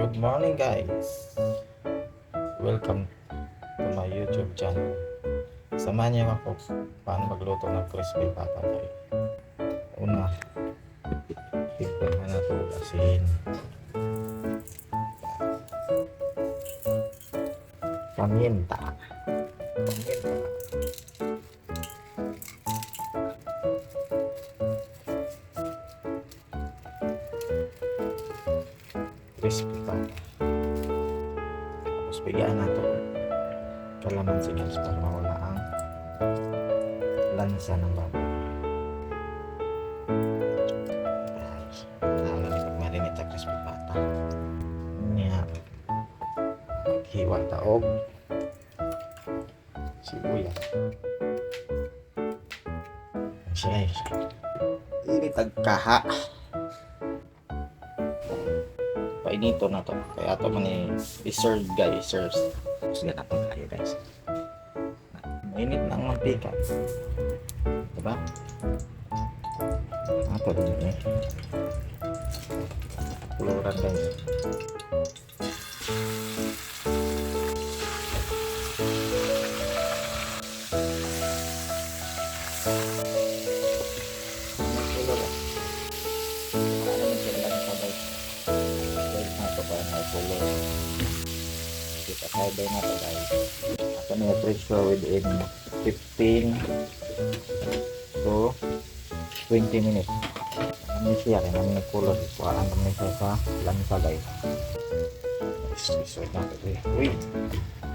Good morning guys. Welcome to my YouTube channel. Samahan niyo ako paano magluto ng crispy pata guys. Una, tignan mo na ito asin. Paminta. Crispy pata. Tapos bigyan na ito kalamansi guys para mawala ang lansa ng baboy. Guys, pag-marinate ang crispy pata. Niya maghiwa taog sibuyas. Siya init ang kaha. Painito na to. Kaya ito man i-serve guys. Serve. Sige na ito kayo guys. Mainit ng mantika. Diba? Ito din eh. Puluran guys. Kita fiber na ito guys. Ako na pressure within 15 to 20 minutes. Ano siya kaya namin nagkulot. Kuhaan namin siya sa lansa guys. Isod na ito eh. Uy!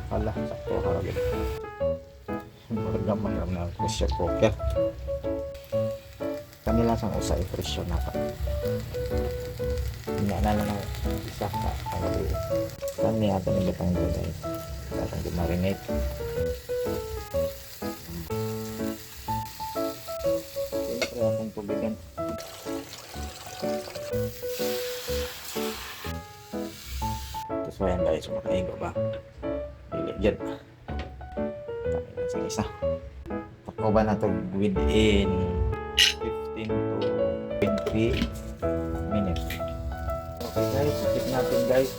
Hala, sakto haragin. Magagamay naman na pressure cooker. Kanila sang usay pressure na ito. Hindi na lang isa ka panggabi. Kami ato ni batang guys. Datang di marinate. Siyempre akong tubigan. Tapos ayan guys, makaigo ba? Dili dyan. Kami lang sa isa. Tako ba na ito within 15 to 20 minutes. Okay guys, skip natin guys.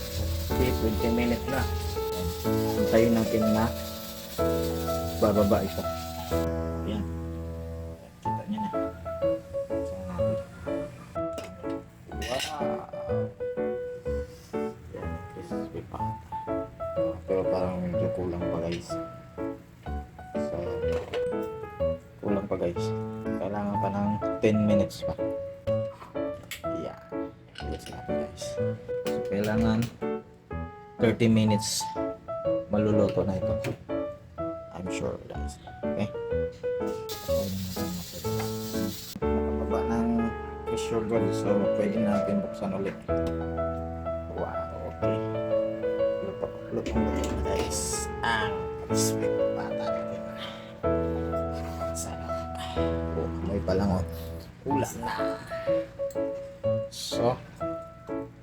Okay, 20 minutes na. Hintayin natin na bababa ito. Ayan. Kita nyo na. Saan natin. Wow! Ayan, crispy pata. Pero parang medyo kulang pa guys. So, kulang pa guys. Kailangan pa ng 10 minutes pa. Yeah. Let's natin guys. So, kailangan 30 minutes maluluto na ito. I'm sure guys. Okay? Nakababa ng pressure guys. So, pwede natin buksan ulit. Wow, okay. Luto na guys. Ang crispy pata natin. Sarap. Oh, may palangot. Ulan na. So,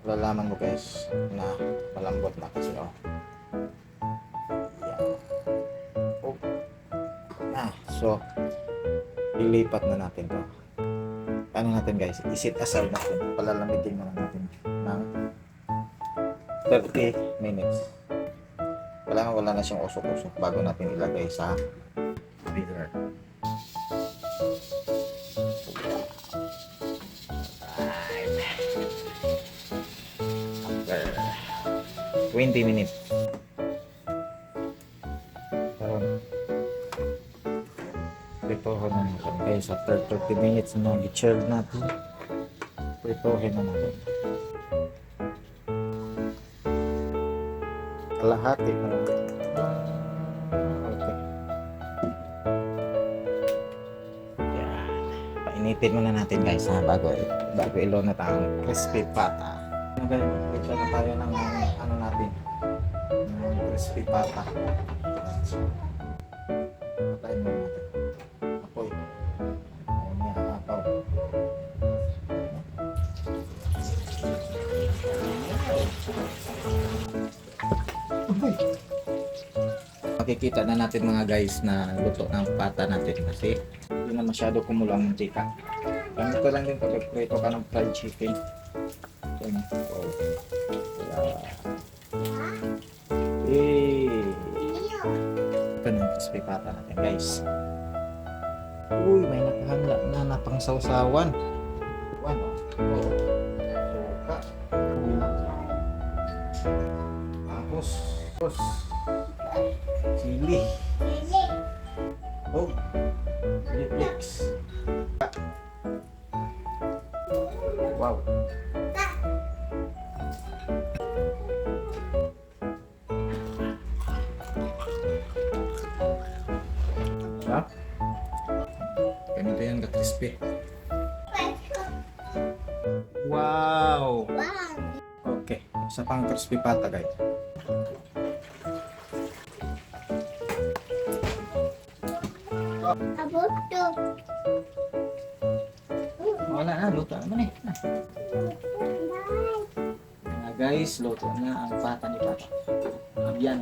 lalaman mo guys na malambot na kasi oh. Yan. Oh. So ilipat na natin to. Ano natin guys, isit aside natin. Palalamigin na natin ng 30 minutes. Wala na siyang usok-usok bago natin ilagay sa freezer. 20 minutes. Pritohin na natin guys. After 30 minutes na i-chill natin, pritohin na natin. Kalahati na lang. Okay. Yan. Painitin muna natin guys ha, bago ilunod ang crispy pata. Okay, prepare na tayo ng ano natin, ng crispy pata. So, patayin mo natin. Apoy. Ayun niya, apaw. Makikita na natin mga guys na luto ng pata natin kasi hindi na masyado kumulang ng mantika. Ganito lang din pag prito ka ng fried chicken. So, pata natin guys. Uy, may nakahanda na pang sausawan. Ano? Oh. Suka. Tapos chili. Oh. Chili flakes. Wow. Diba? Ganito yan ka-crispy. Wow! Okay, isa pang crispy pata guys. Wala na, luto naman eh. Guys, luto na ang pata ni Papa. Yan.